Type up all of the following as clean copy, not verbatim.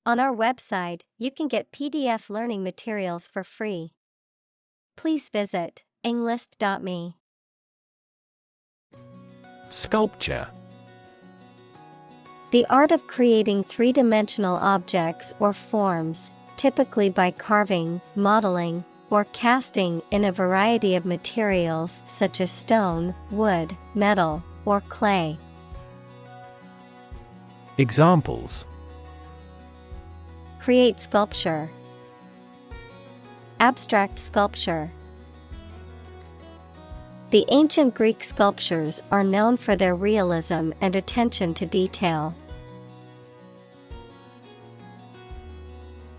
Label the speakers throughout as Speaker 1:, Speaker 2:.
Speaker 1: On our website, you can get PDF learning materials for free. Please visit englist.me.
Speaker 2: Sculpture.
Speaker 1: The art of creating three-dimensional objects or forms, typically by carving, modeling, or casting in a variety of materials such as stone, wood, metal, or clay.
Speaker 2: Examples:
Speaker 1: Create sculpture. Abstract sculpture. The ancient Greek sculptures are known for their realism and attention to detail.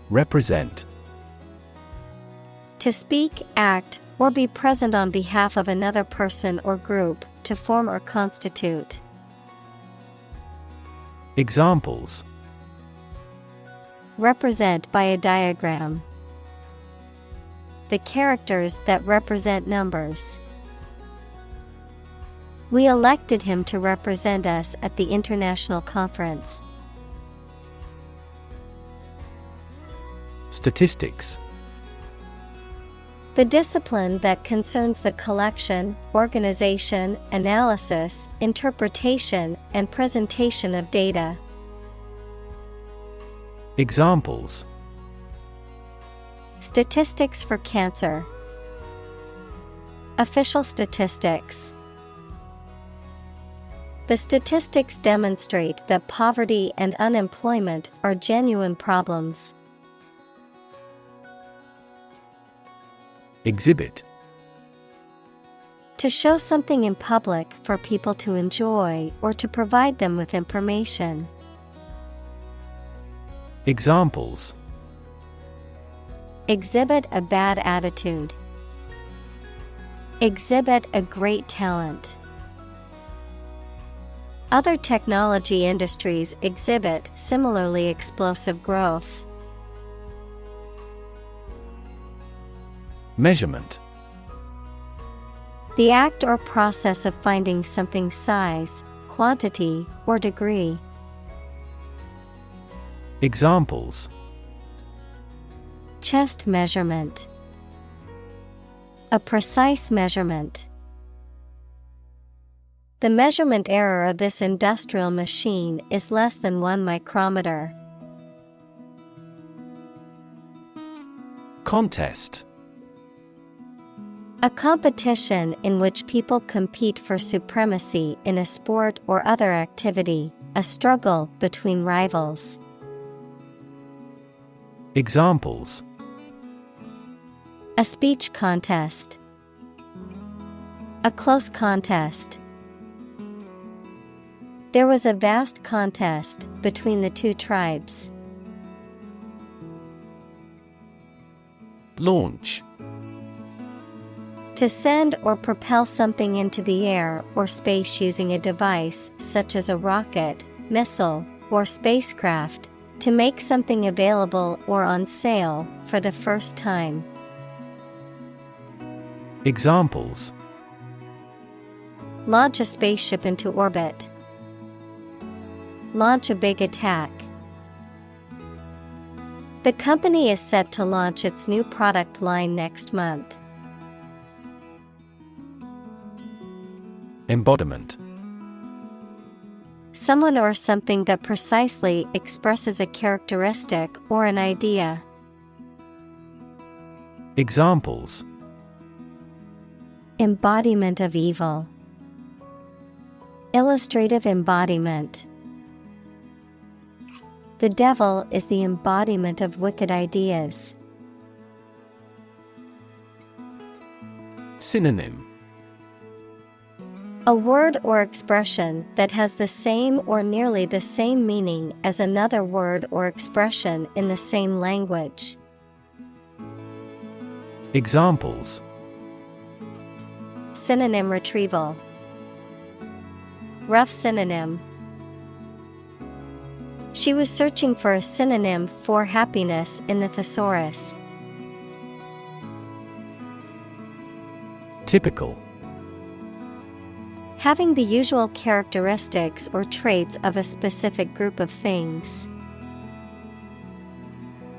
Speaker 2: Represent.
Speaker 1: To speak, act, or be present on behalf of another person or group, to form or constitute.
Speaker 2: Examples:
Speaker 1: Represent by a diagram. The characters that represent numbers. We elected him to represent us at the international conference.
Speaker 2: Statistics.
Speaker 1: The discipline that concerns the collection, organization, analysis, interpretation, and presentation of data.
Speaker 2: Examples:
Speaker 1: Statistics for cancer. Official statistics. The statistics demonstrate that poverty and unemployment are genuine problems.
Speaker 2: Exhibit.
Speaker 1: To show something in public for people to enjoy or to provide them with information.
Speaker 2: Examples:
Speaker 1: Exhibit a bad attitude. Exhibit a great talent. Other technology industries exhibit similarly explosive growth.
Speaker 2: Measurement.
Speaker 1: The act or process of finding something's size, quantity, or degree.
Speaker 2: Examples:
Speaker 1: Chest measurement. A precise measurement. The measurement error of this industrial machine is less than 1 micrometer.
Speaker 2: Contest.
Speaker 1: A competition in which people compete for supremacy in a sport or other activity, a struggle between rivals.
Speaker 2: Examples:
Speaker 1: A speech contest. A close contest. There was a vast contest between the two tribes.
Speaker 2: Launch.
Speaker 1: To send or propel something into the air or space using a device such as a rocket, missile, or spacecraft, to make something available or on sale for the first time.
Speaker 2: Examples:
Speaker 1: Launch a spaceship into orbit. Launch a big attack. The company is set to launch its new product line next month.
Speaker 2: Embodiment.
Speaker 1: Someone or something that precisely expresses a characteristic or an idea.
Speaker 2: Examples:
Speaker 1: Embodiment of evil. Illustrative embodiment. The devil is the embodiment of wicked ideas.
Speaker 2: Synonym.
Speaker 1: A word or expression that has the same or nearly the same meaning as another word or expression in the same language.
Speaker 2: Examples:
Speaker 1: Synonym retrieval. Rough synonym. She was searching for a synonym for happiness in the thesaurus.
Speaker 2: Typical.
Speaker 1: Having the usual characteristics or traits of a specific group of things.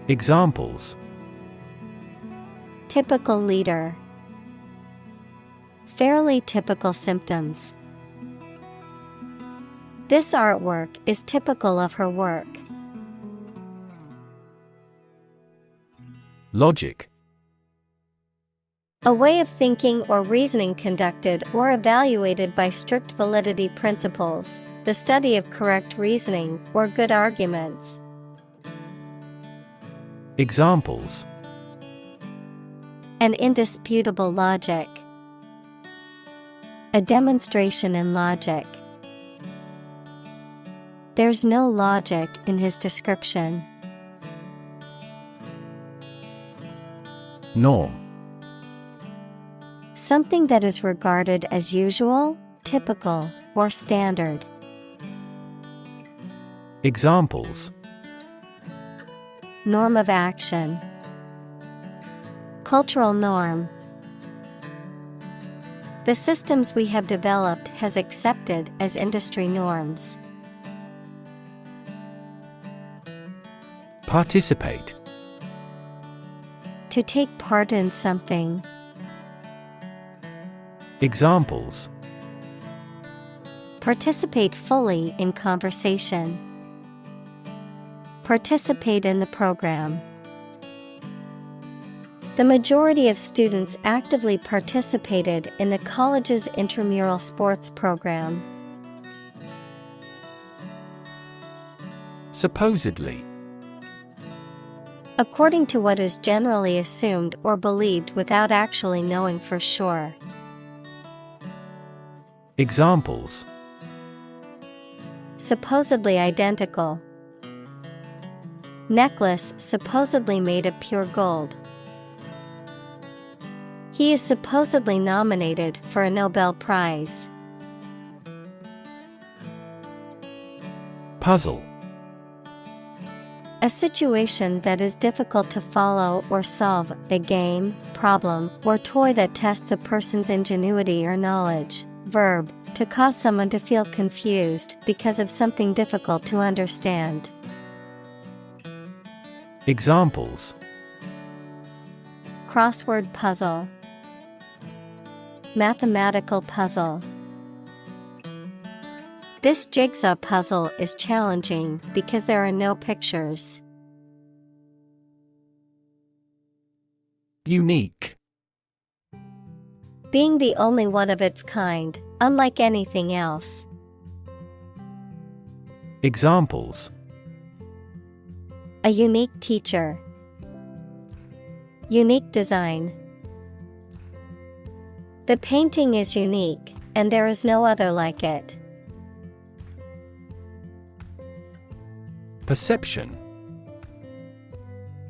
Speaker 2: Examples:
Speaker 1: typical leader, fairly typical symptoms. This artwork is typical of her work.
Speaker 2: Logic:
Speaker 1: a way of thinking or reasoning conducted or evaluated by strict validity principles, the study of correct reasoning or good arguments.
Speaker 2: Examples:
Speaker 1: an indisputable logic, a demonstration in logic. There's no logic in his description.
Speaker 2: Norm:
Speaker 1: something that is regarded as usual, typical, or standard.
Speaker 2: Examples:
Speaker 1: norm of action, cultural norm. The systems we have developed has accepted as industry norms.
Speaker 2: Participate:
Speaker 1: to take part in something.
Speaker 2: Examples:
Speaker 1: participate fully in conversation. Participate in the program. The majority of students actively participated in the college's intramural sports program.
Speaker 2: Supposedly:
Speaker 1: according to what is generally assumed or believed without actually knowing for sure.
Speaker 2: Examples:
Speaker 1: supposedly identical. Necklace supposedly made of pure gold. He is supposedly nominated for a Nobel Prize.
Speaker 2: Puzzle:
Speaker 1: a situation that is difficult to follow or solve, a game, problem, or toy that tests a person's ingenuity or knowledge. Verb, to cause someone to feel confused because of something difficult to understand.
Speaker 2: Examples:
Speaker 1: crossword puzzle, mathematical puzzle. This jigsaw puzzle is challenging because there are no pictures.
Speaker 2: Unique:
Speaker 1: being the only one of its kind, unlike anything else.
Speaker 2: Examples:
Speaker 1: a unique teacher. Unique design. The painting is unique, and there is no other like it.
Speaker 2: Perception: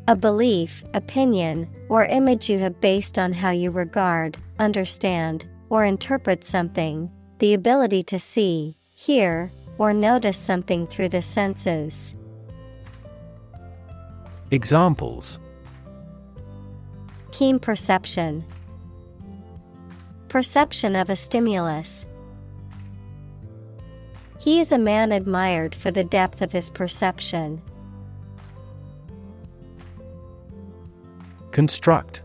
Speaker 1: a belief, opinion, or image you have based on how you regard, understand, or interpret something, the ability to see, hear, or notice something through the senses.
Speaker 2: Examples:
Speaker 1: keen perception. Perception of a stimulus. He is a man admired for the depth of his perception.
Speaker 2: Construct: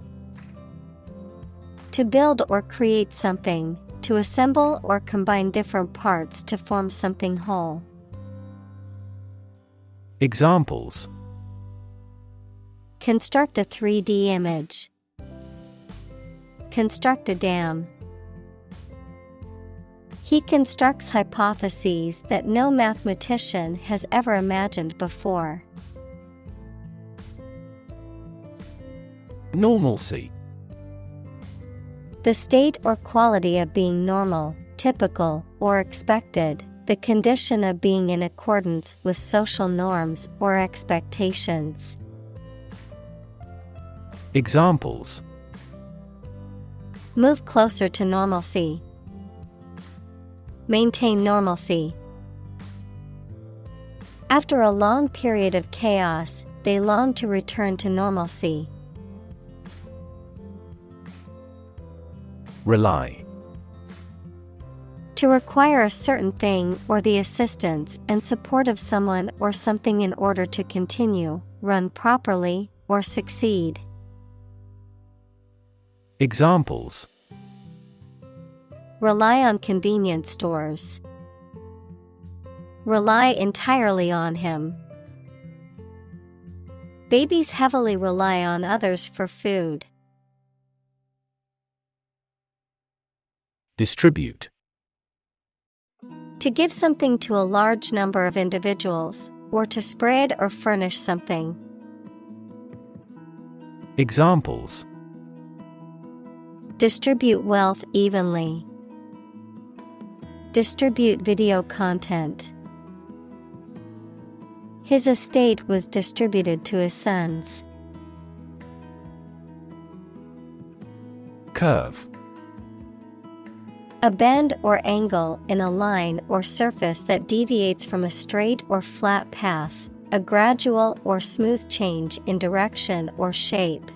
Speaker 1: to build or create something, to assemble or combine different parts to form something whole.
Speaker 2: Examples:
Speaker 1: construct a 3D image. Construct a dam. He constructs hypotheses that no mathematician has ever imagined before.
Speaker 2: Normalcy:
Speaker 1: the state or quality of being normal, typical, or expected, the condition of being in accordance with social norms or expectations.
Speaker 2: Examples:
Speaker 1: move closer to normalcy. Maintain normalcy. After a long period of chaos, they long to return to normalcy.
Speaker 2: Rely:
Speaker 1: to require a certain thing or the assistance and support of someone or something in order to continue, run properly, or succeed.
Speaker 2: Examples:
Speaker 1: Rely on convenience stores. Rely entirely on him. Babies heavily rely on others for food.
Speaker 2: Distribute.
Speaker 1: To give something to a large number of individuals, or to spread or furnish something.
Speaker 2: Examples:
Speaker 1: Distribute wealth evenly. Distribute video content. His estate was distributed to his sons.
Speaker 2: Curve.
Speaker 1: A bend or angle in a line or surface that deviates from a straight or flat path, a gradual or smooth change in direction or shape.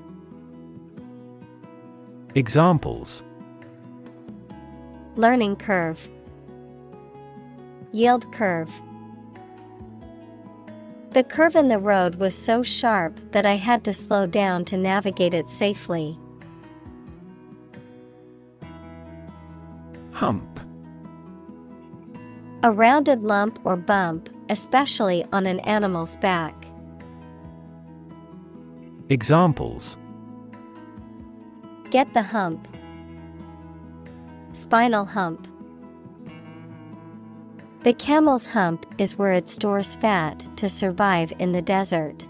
Speaker 2: Examples:
Speaker 1: Learning curve. Yield curve. The curve in the road was so sharp that I had to slow down to navigate it safely.
Speaker 2: Hump.
Speaker 1: A rounded lump or bump, especially on an animal's back.
Speaker 2: Examples:
Speaker 1: Get the hump. Spinal hump. The camel's hump is where it stores fat to survive in the desert.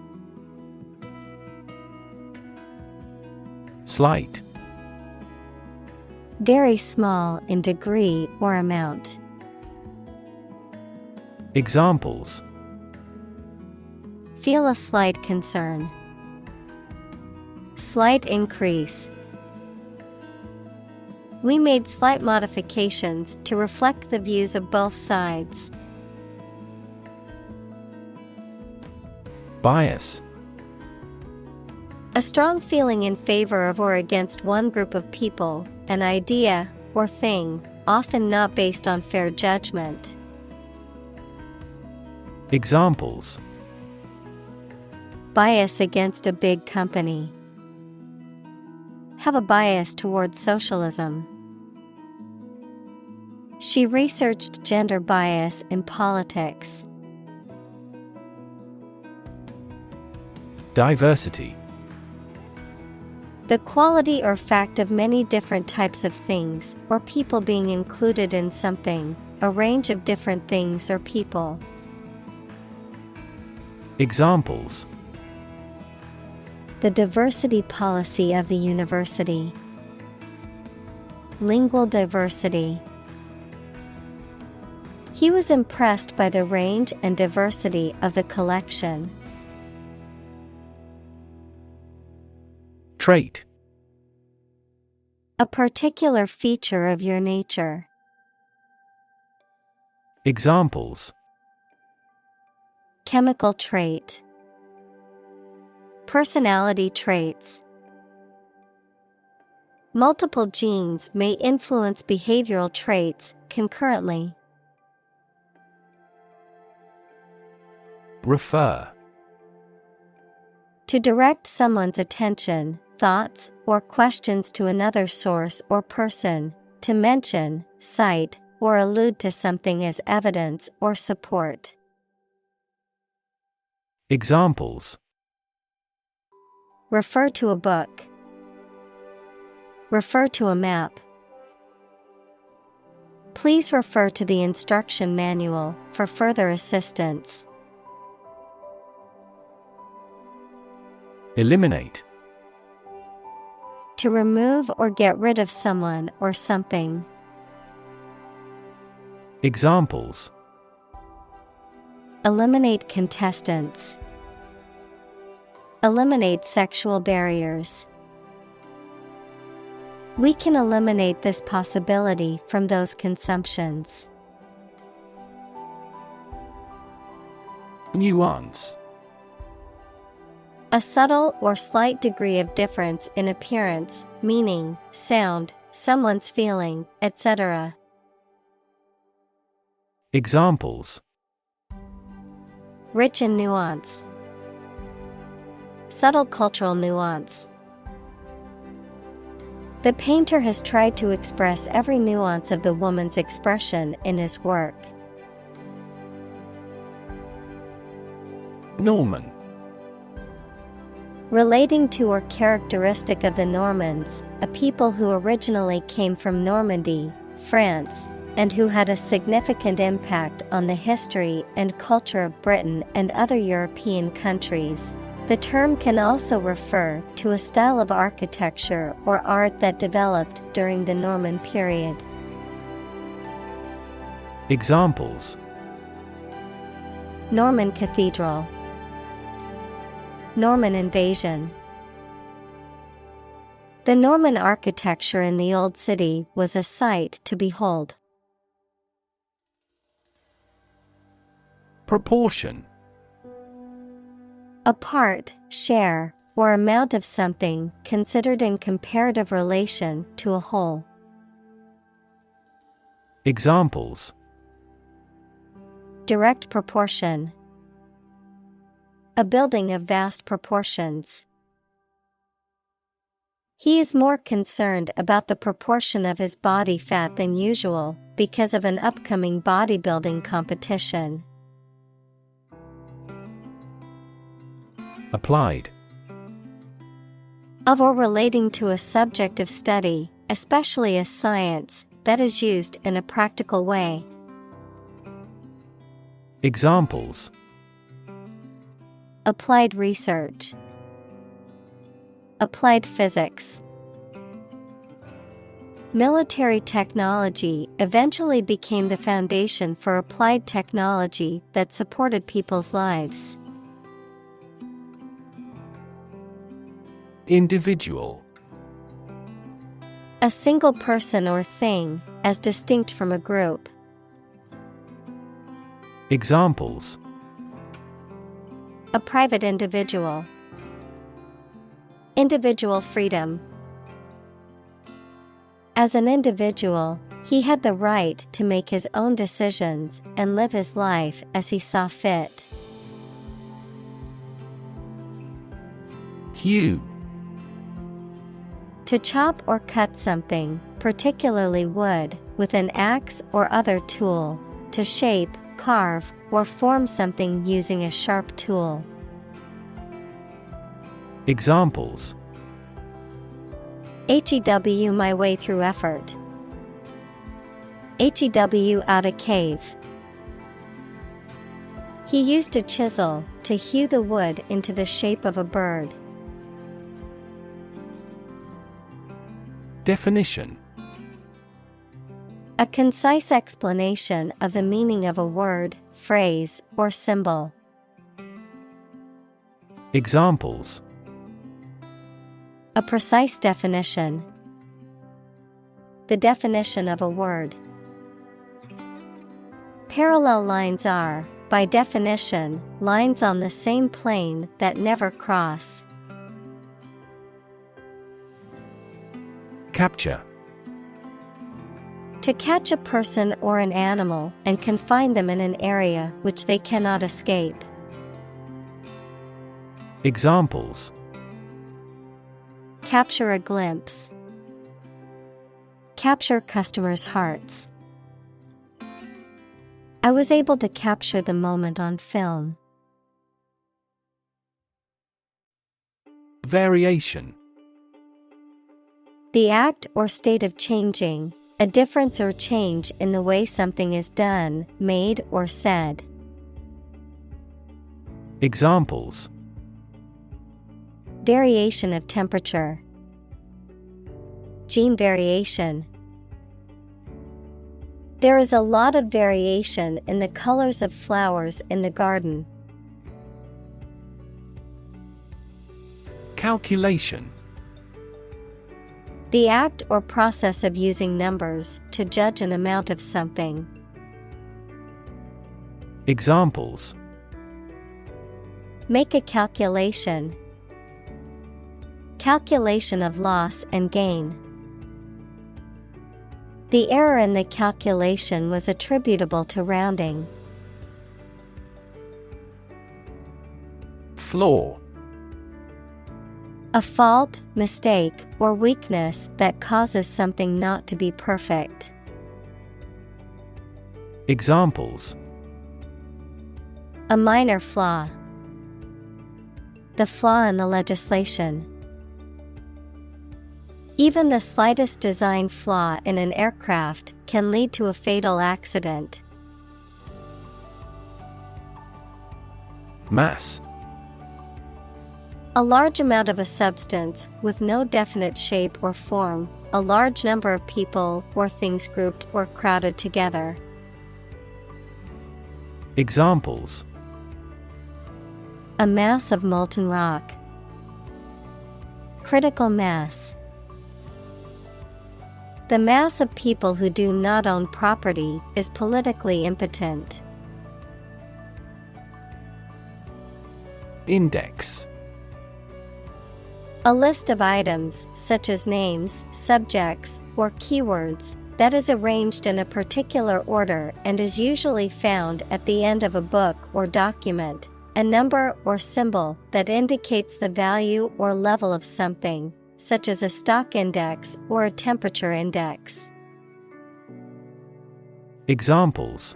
Speaker 2: Slight.
Speaker 1: Very small in degree or amount.
Speaker 2: Examples:
Speaker 1: Feel a slight concern. Slight increase. We made slight modifications to reflect the views of both sides.
Speaker 2: Bias.
Speaker 1: A strong feeling in favor of or against one group of people, an idea, or thing, often not based on fair judgment.
Speaker 2: Examples:
Speaker 1: Bias against a big company. Have a bias towards socialism. She researched gender bias in politics.
Speaker 2: Diversity.
Speaker 1: The quality or fact of many different types of things or people being included in something, a range of different things or people.
Speaker 2: Examples:
Speaker 1: The diversity policy of the university. Lingual diversity. He was impressed by the range and diversity of the collection.
Speaker 2: Trait.
Speaker 1: A particular feature of your nature.
Speaker 2: Examples:
Speaker 1: Chemical trait. Personality traits. Multiple genes may influence behavioral traits concurrently.
Speaker 2: Refer.
Speaker 1: To direct someone's attention, thoughts, or questions to another source or person, to mention, cite, or allude to something as evidence or support.
Speaker 2: Examples:
Speaker 1: Refer to a book. Refer to a map. Please refer to the instruction manual for further assistance.
Speaker 2: Eliminate.
Speaker 1: To remove or get rid of someone or something.
Speaker 2: Examples:
Speaker 1: Eliminate contestants. Eliminate sexual barriers. We can eliminate this possibility from those consumptions.
Speaker 2: Nuance.
Speaker 1: A subtle or slight degree of difference in appearance, meaning, sound, someone's feeling, etc.
Speaker 2: Examples:
Speaker 1: Rich in nuance. Subtle cultural nuance. The painter has tried to express every nuance of the woman's expression in his work.
Speaker 2: Norman.
Speaker 1: Relating to or characteristic of the Normans, a people who originally came from Normandy, France, and who had a significant impact on the history and culture of Britain and other European countries. The term can also refer to a style of architecture or art that developed during the Norman period.
Speaker 2: Examples:
Speaker 1: Norman Cathedral, Norman invasion. The Norman architecture in the Old City was a sight to behold.
Speaker 2: Proportion.
Speaker 1: A part, share, or amount of something considered in comparative relation to a whole.
Speaker 2: Examples:
Speaker 1: Direct proportion. A building of vast proportions. He is more concerned about the proportion of his body fat than usual because of an upcoming bodybuilding competition.
Speaker 2: Applied.
Speaker 1: Of or relating to a subject of study, especially a science, that is used in a practical way.
Speaker 2: Examples:
Speaker 1: Applied research. Applied physics. Military technology eventually became the foundation for applied technology that supported people's lives.
Speaker 2: Individual.
Speaker 1: A single person or thing, as distinct from a group.
Speaker 2: Examples:
Speaker 1: A private individual. Individual freedom. As an individual, he had the right to make his own decisions and live his life as he saw fit.
Speaker 2: Hue.
Speaker 1: To chop or cut something, particularly wood, with an axe or other tool. To shape, carve, or form something using a sharp tool.
Speaker 2: Examples:
Speaker 1: HEW my way through effort. HEW out a cave. He used a chisel to hew the wood into the shape of a bird.
Speaker 2: Definition.
Speaker 1: A concise explanation of the meaning of a word, phrase, or symbol.
Speaker 2: Examples:
Speaker 1: A precise definition. The definition of a word. Parallel lines are, by definition, lines on the same plane that never cross.
Speaker 2: Capture.
Speaker 1: To catch a person or an animal and confine them in an area which they cannot escape.
Speaker 2: Examples:
Speaker 1: Capture a glimpse. Capture customers' hearts. I was able to capture the moment on film.
Speaker 2: Variation.
Speaker 1: The act or state of changing, a difference or change in the way something is done, made, or said.
Speaker 2: Examples:
Speaker 1: Variation of temperature. Gene variation. There is a lot of variation in the colors of flowers in the garden.
Speaker 2: Calculation.
Speaker 1: The act or process of using numbers to judge an amount of something.
Speaker 2: Examples:
Speaker 1: Make a calculation. Calculation of loss and gain. The error in the calculation was attributable to rounding.
Speaker 2: Floor.
Speaker 1: A fault, mistake, or weakness that causes something not to be perfect.
Speaker 2: Examples:
Speaker 1: A minor flaw. The flaw in the legislation. Even the slightest design flaw in an aircraft can lead to a fatal accident.
Speaker 2: Mass.
Speaker 1: A large amount of a substance with no definite shape or form, a large number of people or things grouped or crowded together.
Speaker 2: Examples:
Speaker 1: A mass of molten rock. Critical mass. The mass of people who do not own property is politically impotent.
Speaker 2: Index.
Speaker 1: A list of items, such as names, subjects, or keywords, that is arranged in a particular order and is usually found at the end of a book or document, a number or symbol that indicates the value or level of something, such as a stock index or a temperature index.
Speaker 2: Examples: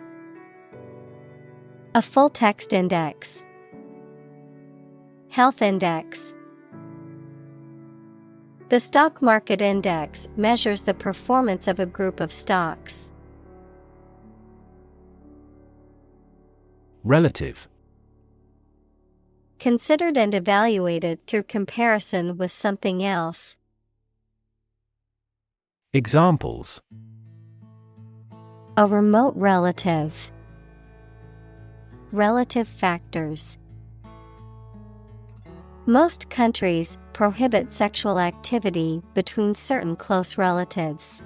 Speaker 1: A full text index. Health index. The stock market index measures the performance of a group of stocks.
Speaker 2: Relative.
Speaker 1: Considered and evaluated through comparison with something else.
Speaker 2: Examples:
Speaker 1: A remote relative. Relative factors. Most countries prohibit sexual activity between certain close relatives.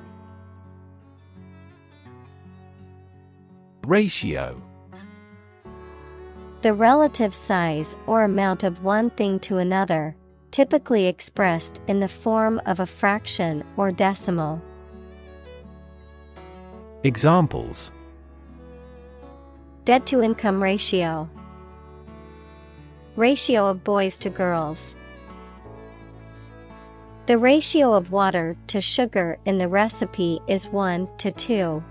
Speaker 2: Ratio.
Speaker 1: The relative size or amount of one thing to another, typically expressed in the form of a fraction or decimal.
Speaker 2: Examples:
Speaker 1: Debt-to-income ratio. Ratio of boys to girls. The ratio of water to sugar in the recipe is 1:2.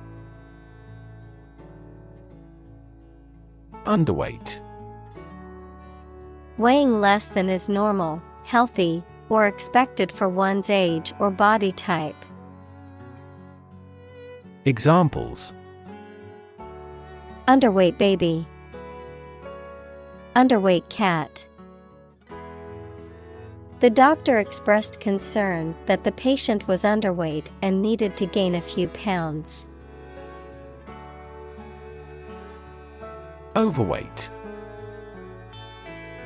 Speaker 2: Underweight.
Speaker 1: Weighing less than is normal, healthy, or expected for one's age or body type.
Speaker 2: Examples:
Speaker 1: Underweight baby. Underweight cat. The doctor expressed concern that the patient was underweight and needed to gain a few pounds.
Speaker 2: Overweight.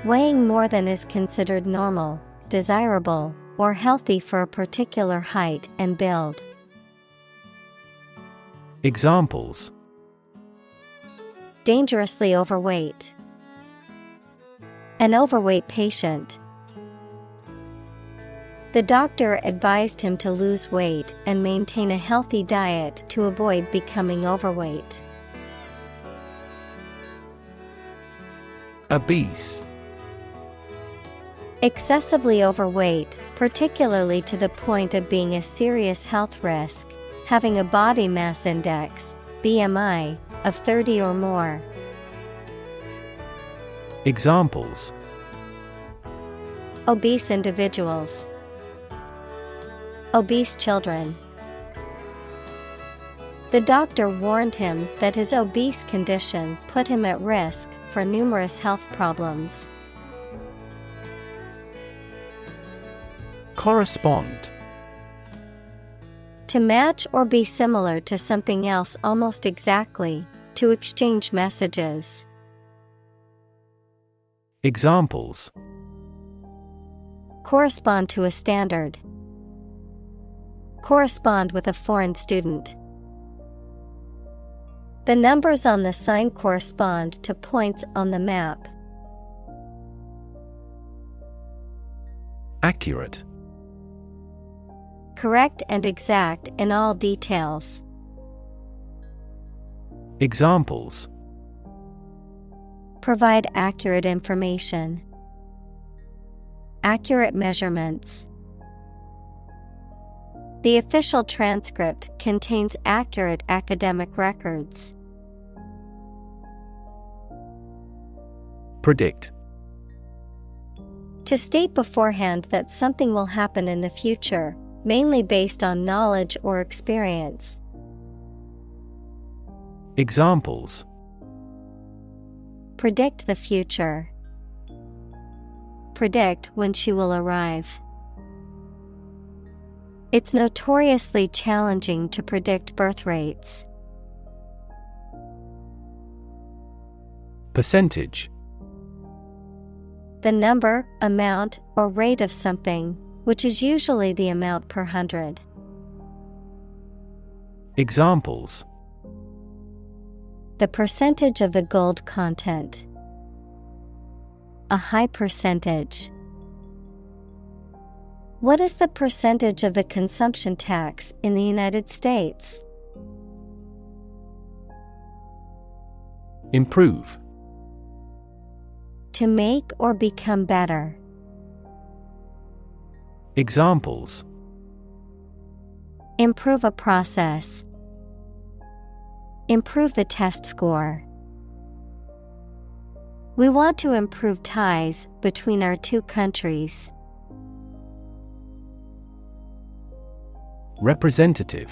Speaker 1: Weighing more than is considered normal, desirable, or healthy for a particular height and build.
Speaker 2: Examples:
Speaker 1: Dangerously overweight. An overweight patient. The doctor advised him to lose weight and maintain a healthy diet to avoid becoming overweight.
Speaker 2: Obese.
Speaker 1: Excessively overweight, particularly to the point of being a serious health risk, having a body mass index, BMI, of 30 or more.
Speaker 2: Examples:
Speaker 1: Obese individuals. Obese children. The doctor warned him that his obese condition put him at risk for numerous health problems.
Speaker 2: Correspond.
Speaker 1: To match or be similar to something else almost exactly, to exchange messages.
Speaker 2: Examples:
Speaker 1: Correspond to a standard. Correspond with a foreign student. The numbers on the sign correspond to points on the map.
Speaker 2: Accurate.
Speaker 1: Correct and exact in all details.
Speaker 2: Examples:
Speaker 1: Provide accurate information. Accurate measurements. The official transcript contains accurate academic records.
Speaker 2: Predict.
Speaker 1: To state beforehand that something will happen in the future, mainly based on knowledge or experience.
Speaker 2: Examples:
Speaker 1: Predict the future. Predict when she will arrive. It's notoriously challenging to predict birth rates.
Speaker 2: Percentage.
Speaker 1: The number, amount, or rate of something, which is usually the amount per 100.
Speaker 2: Examples:
Speaker 1: The percentage of the gold content. A high percentage. What is the percentage of the consumption tax in the United States?
Speaker 2: Improve.
Speaker 1: To make or become better.
Speaker 2: Examples:
Speaker 1: Improve a process. Improve the test score. We want to improve ties between our two countries.
Speaker 2: Representative.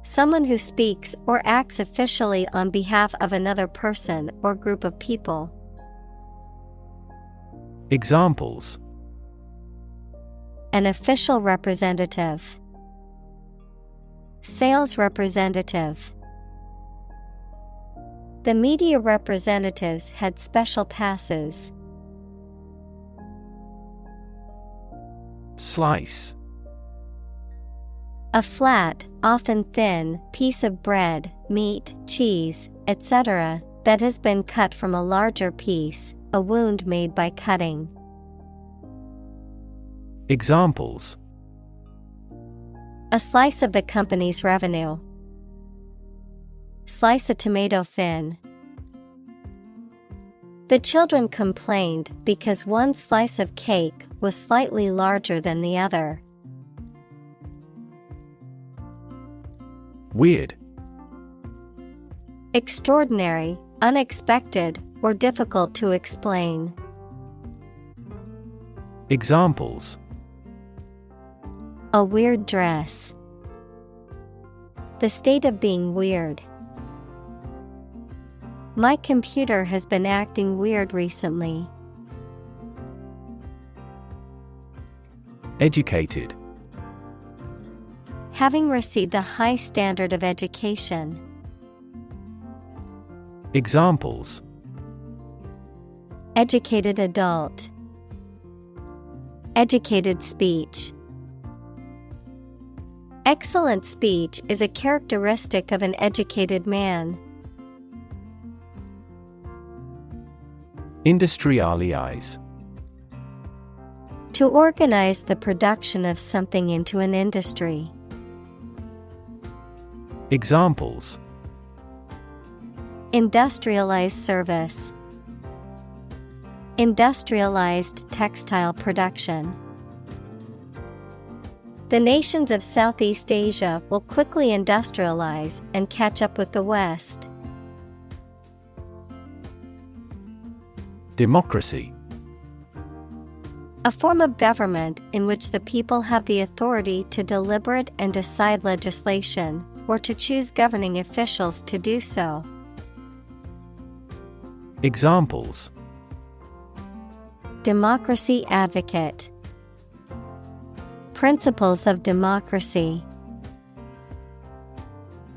Speaker 1: Someone who speaks or acts officially on behalf of another person or group of people.
Speaker 2: Examples:
Speaker 1: An official representative. Sales representative. The media representatives had special passes.
Speaker 2: Slice.
Speaker 1: A flat, often thin, piece of bread, meat, cheese, etc., that has been cut from a larger piece, a wound made by cutting.
Speaker 2: Examples:
Speaker 1: A slice of the company's revenue. Slice a tomato thin. The children complained because one slice of cake was slightly larger than the other.
Speaker 2: Weird.
Speaker 1: Extraordinary, unexpected, or difficult to explain.
Speaker 2: Examples:
Speaker 1: A weird dress. The state of being weird. My computer has been acting weird recently.
Speaker 2: Educated.
Speaker 1: Having received a high standard of education.
Speaker 2: Examples:
Speaker 1: Educated adult. Educated speech. Excellent speech is a characteristic of an educated man.
Speaker 2: Industrialize.
Speaker 1: To organize the production of something into an industry.
Speaker 2: Examples:
Speaker 1: Industrialized service. Industrialized textile production. The nations of Southeast Asia will quickly industrialize and catch up with the West.
Speaker 2: Democracy.
Speaker 1: A form of government in which the people have the authority to deliberate and decide legislation, or to choose governing officials to do so.
Speaker 2: Examples:
Speaker 1: Democracy advocate. Principles of democracy.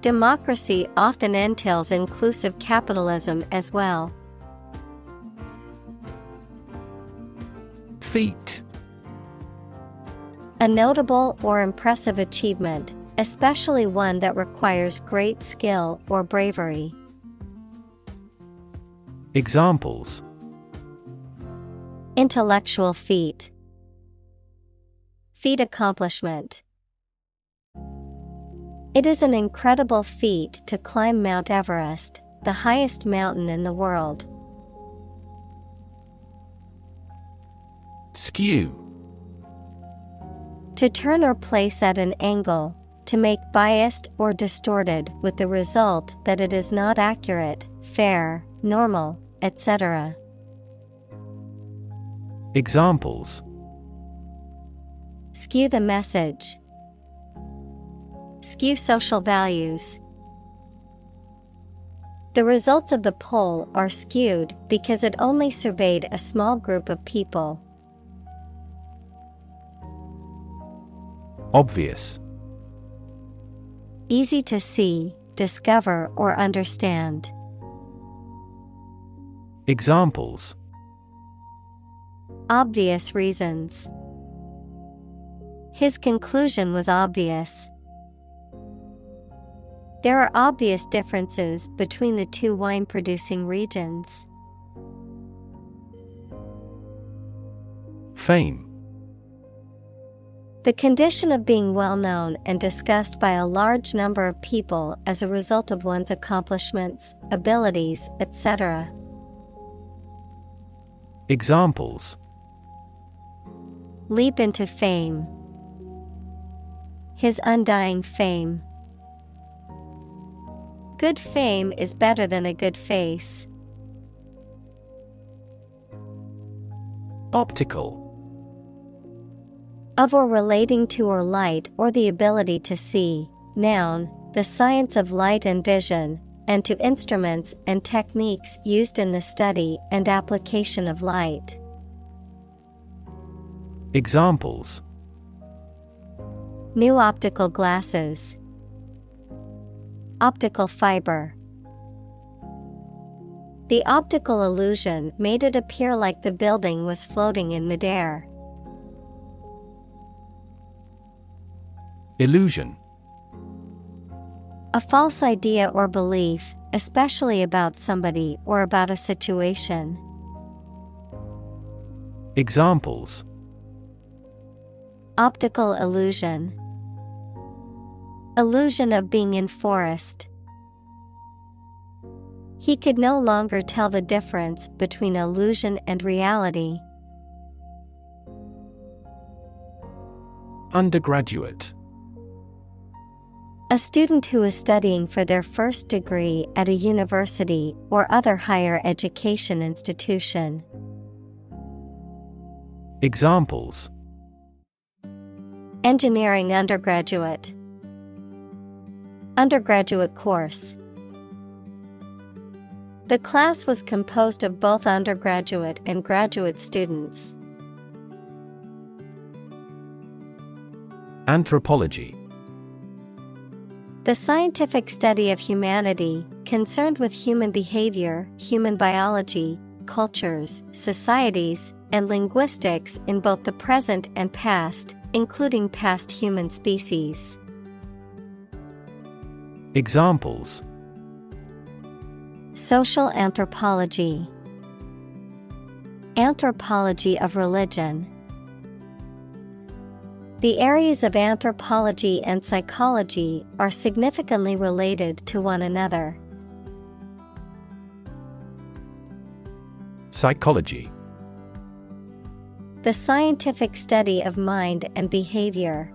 Speaker 1: Democracy often entails inclusive capitalism as well.
Speaker 2: Feat.
Speaker 1: A notable or impressive achievement, especially one that requires great skill or bravery.
Speaker 2: Examples:
Speaker 1: Intellectual feat. Feat accomplishment. It is an incredible feat to climb Mount Everest, the highest mountain in the world.
Speaker 2: Skew.
Speaker 1: To turn or place at an angle, to make biased or distorted with the result that it is not accurate, fair, normal, etc.
Speaker 2: Examples:
Speaker 1: Skew the message. Skew social values. The results of the poll are skewed because it only surveyed a small group of people.
Speaker 2: Obvious.
Speaker 1: Easy to see, discover, or understand.
Speaker 2: Examples:
Speaker 1: Obvious reasons. His conclusion was obvious. There are obvious differences between the two wine-producing regions.
Speaker 2: Fame.
Speaker 1: The condition of being well known and discussed by a large number of people as a result of one's accomplishments, abilities, etc.
Speaker 2: Examples:
Speaker 1: Leap into fame. His undying fame. Good fame is better than a good face.
Speaker 2: Optical.
Speaker 1: Of or relating to or light or the ability to see. Noun, the science of light and vision, and to instruments and techniques used in the study and application of light.
Speaker 2: Examples:
Speaker 1: New optical glasses. Optical fiber. The optical illusion made it appear like the building was floating in midair.
Speaker 2: Illusion.
Speaker 1: A false idea or belief, especially about somebody or about a situation.
Speaker 2: Examples:
Speaker 1: Optical illusion. Illusion of being in forest. He could no longer tell the difference between illusion and reality.
Speaker 2: Undergraduate.
Speaker 1: A student who is studying for their first degree at a university or other higher education institution.
Speaker 2: Examples:
Speaker 1: Engineering undergraduate. Undergraduate course. The class was composed of both undergraduate and graduate students.
Speaker 2: Anthropology.
Speaker 1: The scientific study of humanity, concerned with human behavior, human biology, cultures, societies, and linguistics in both the present and past, including past human species.
Speaker 2: Examples:
Speaker 1: Social anthropology. Anthropology of religion. The areas of anthropology and psychology are significantly related to one another.
Speaker 2: Psychology.
Speaker 1: The scientific study of mind and behavior.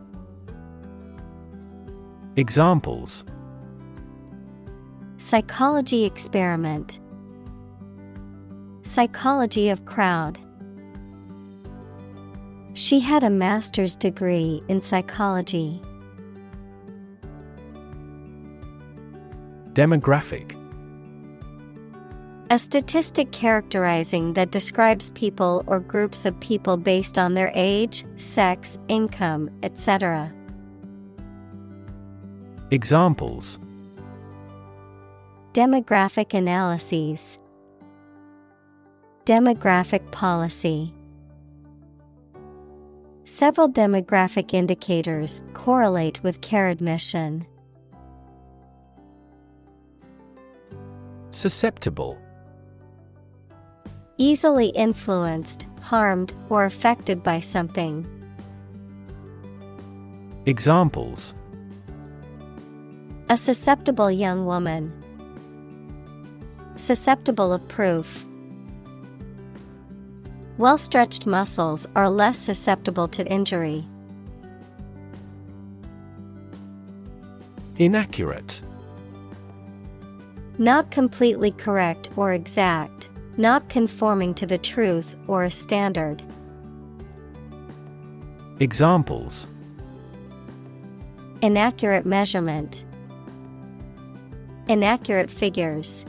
Speaker 2: Examples:
Speaker 1: Psychology experiment. Psychology of crowd. She had a master's degree in psychology.
Speaker 2: Demographic.
Speaker 1: A statistic characterizing that describes people or groups of people based on their age, sex, income, etc.
Speaker 2: Examples:
Speaker 1: Demographic analyses. Demographic policy. Several demographic indicators correlate with care admission.
Speaker 2: Susceptible.
Speaker 1: Easily influenced, harmed, or affected by something.
Speaker 2: Examples:
Speaker 1: A susceptible young woman. Susceptible of proof. Well-stretched muscles are less susceptible to injury.
Speaker 2: Inaccurate.
Speaker 1: Not completely correct or exact, not conforming to the truth or a standard.
Speaker 2: Examples:
Speaker 1: Inaccurate measurement. Inaccurate figures.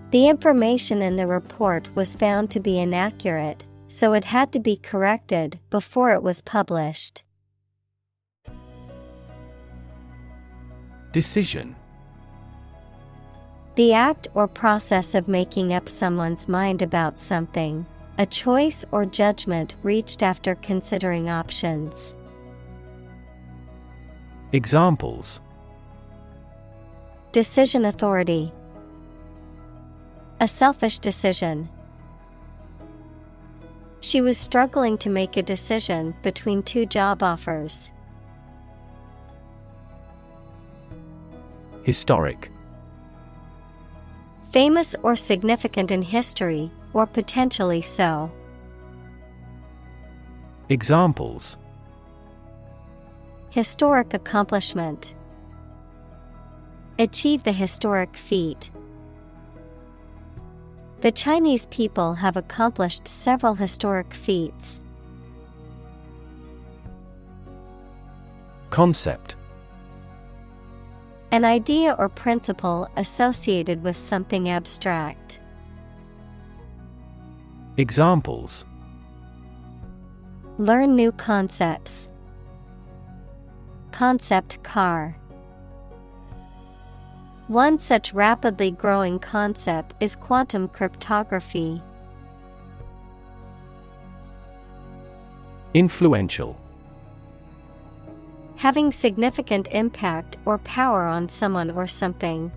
Speaker 1: The information in the report was found to be inaccurate, so it had to be corrected before it was published.
Speaker 2: Decision.
Speaker 1: The act or process of making up someone's mind about something, a choice or judgment reached after considering options.
Speaker 2: Examples:
Speaker 1: Decision authority. A selfish decision. She was struggling to make a decision between two job offers.
Speaker 2: Historic.
Speaker 1: Famous or significant in history, or potentially so.
Speaker 2: Examples:
Speaker 1: Historic accomplishment. Achieve the historic feat. The Chinese people have accomplished several historic feats.
Speaker 2: Concept.
Speaker 1: An idea or principle associated with something abstract.
Speaker 2: Examples:
Speaker 1: Learn new concepts. Concept car. One such rapidly growing concept is quantum cryptography.
Speaker 2: Influential.
Speaker 1: Having significant impact or power on someone or something.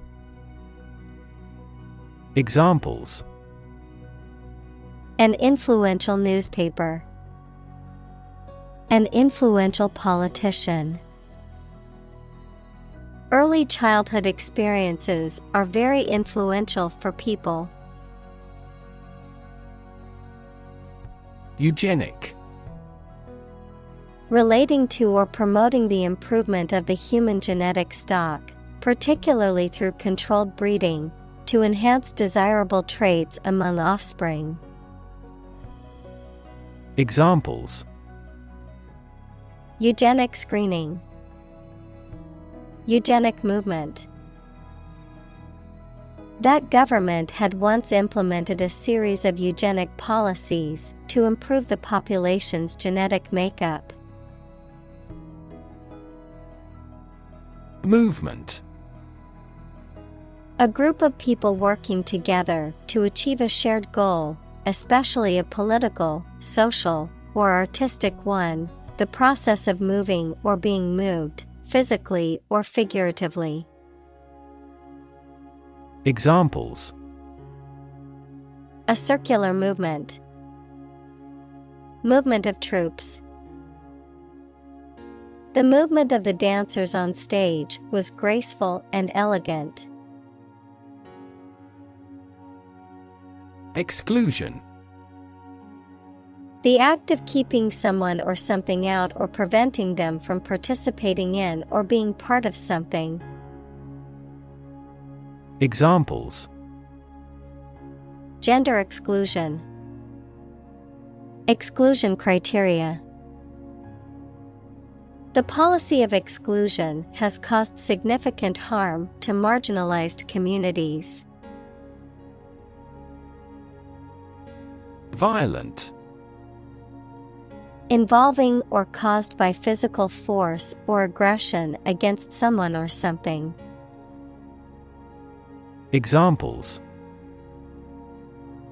Speaker 2: Examples:
Speaker 1: An influential newspaper. An influential politician. Early childhood experiences are very influential for people.
Speaker 2: Eugenic.
Speaker 1: Relating to or promoting the improvement of the human genetic stock, particularly through controlled breeding, to enhance desirable traits among offspring.
Speaker 2: Examples:
Speaker 1: Eugenic screening. Eugenic movement. That government had once implemented a series of eugenic policies to improve the population's genetic makeup.
Speaker 2: Movement.
Speaker 1: A group of people working together to achieve a shared goal, especially a political, social, or artistic one, the process of moving or being moved, physically or figuratively.
Speaker 2: Examples:
Speaker 1: A circular movement. Movement of troops. The movement of the dancers on stage was graceful and elegant.
Speaker 2: Exclusion.
Speaker 1: The act of keeping someone or something out or preventing them from participating in or being part of something.
Speaker 2: Examples:
Speaker 1: Gender exclusion. Exclusion criteria. The policy of exclusion has caused significant harm to marginalized communities.
Speaker 2: Violent.
Speaker 1: Involving or caused by physical force or aggression against someone or something.
Speaker 2: Examples: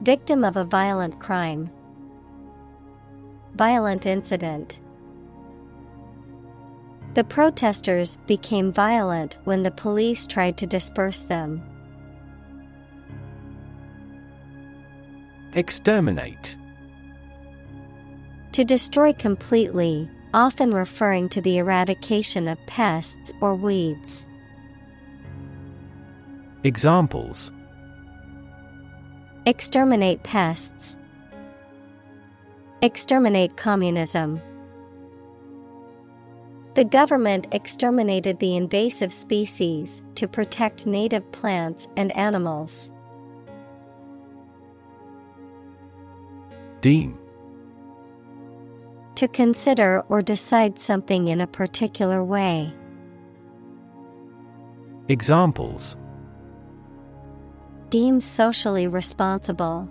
Speaker 1: Victim of a violent crime. Violent incident. The protesters became violent when the police tried to disperse them.
Speaker 2: Exterminate.
Speaker 1: To destroy completely, often referring to the eradication of pests or weeds. Exterminate pests. Exterminate communism. The government exterminated the invasive species to protect native plants and animals.
Speaker 2: Deem.
Speaker 1: To consider or decide something in a particular way.
Speaker 2: Examples.
Speaker 1: Deem socially responsible.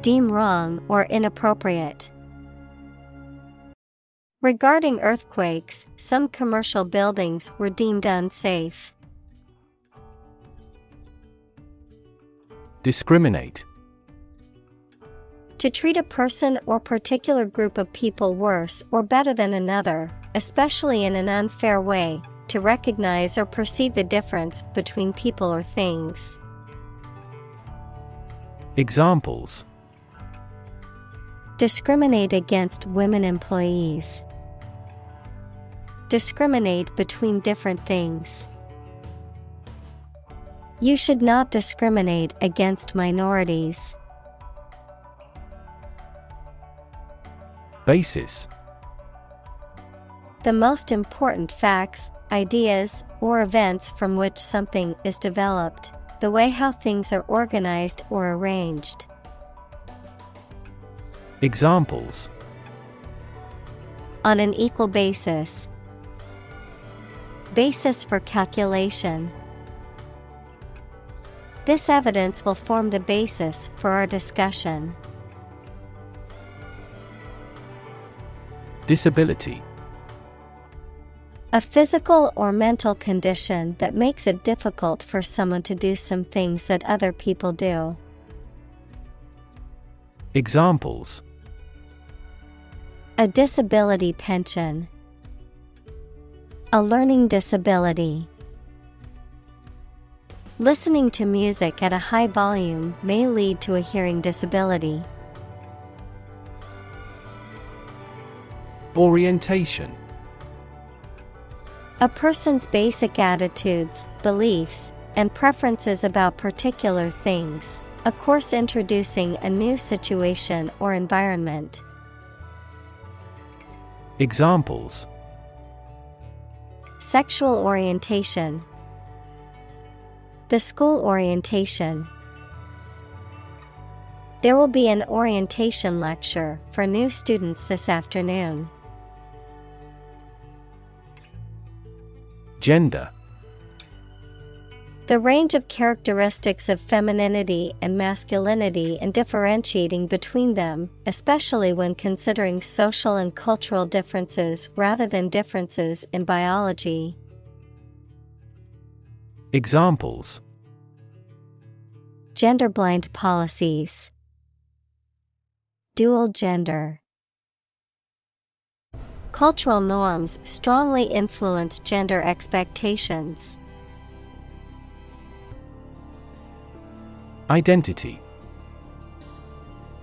Speaker 1: Deem wrong or inappropriate. Regarding earthquakes, some commercial buildings were deemed unsafe.
Speaker 2: Discriminate.
Speaker 1: To treat a person or particular group of people worse or better than another, especially in an unfair way, to recognize or perceive the difference between people or things.
Speaker 2: Examples.
Speaker 1: Discriminate against women employees. Discriminate between different things. You should not discriminate against minorities.
Speaker 2: Basis.
Speaker 1: The most important facts, ideas, or events from which something is developed, the way how things are organized or arranged.
Speaker 2: Examples.
Speaker 1: On an equal basis. Basis for calculation. This evidence will form the basis for our discussion.
Speaker 2: Disability.
Speaker 1: A physical or mental condition that makes it difficult for someone to do some things that other people do.
Speaker 2: Examples.
Speaker 1: A disability pension. A learning disability. Listening to music at a high volume may lead to a hearing disability.
Speaker 2: Orientation.
Speaker 1: A person's basic attitudes, beliefs, and preferences about particular things. A course introducing a new situation or environment.
Speaker 2: Examples.
Speaker 1: Sexual orientation. The school orientation. There will be an orientation lecture for new students this afternoon.
Speaker 2: Gender.
Speaker 1: The range of characteristics of femininity and masculinity and differentiating between them, especially when considering social and cultural differences rather than differences in biology.
Speaker 2: Examples.
Speaker 1: Gender-blind policies. Dual gender. Cultural norms strongly influence gender expectations.
Speaker 2: Identity.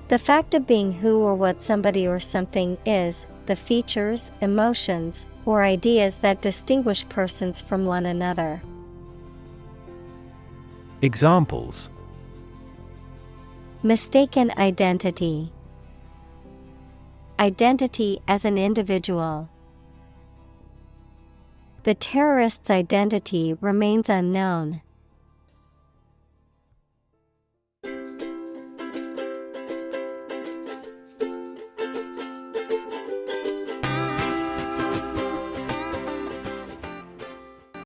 Speaker 1: The fact of being who or what somebody or something is, the features, emotions, or ideas that distinguish persons from one another.
Speaker 2: Examples.
Speaker 1: Mistaken identity. Identity as an individual. The terrorist's identity remains unknown.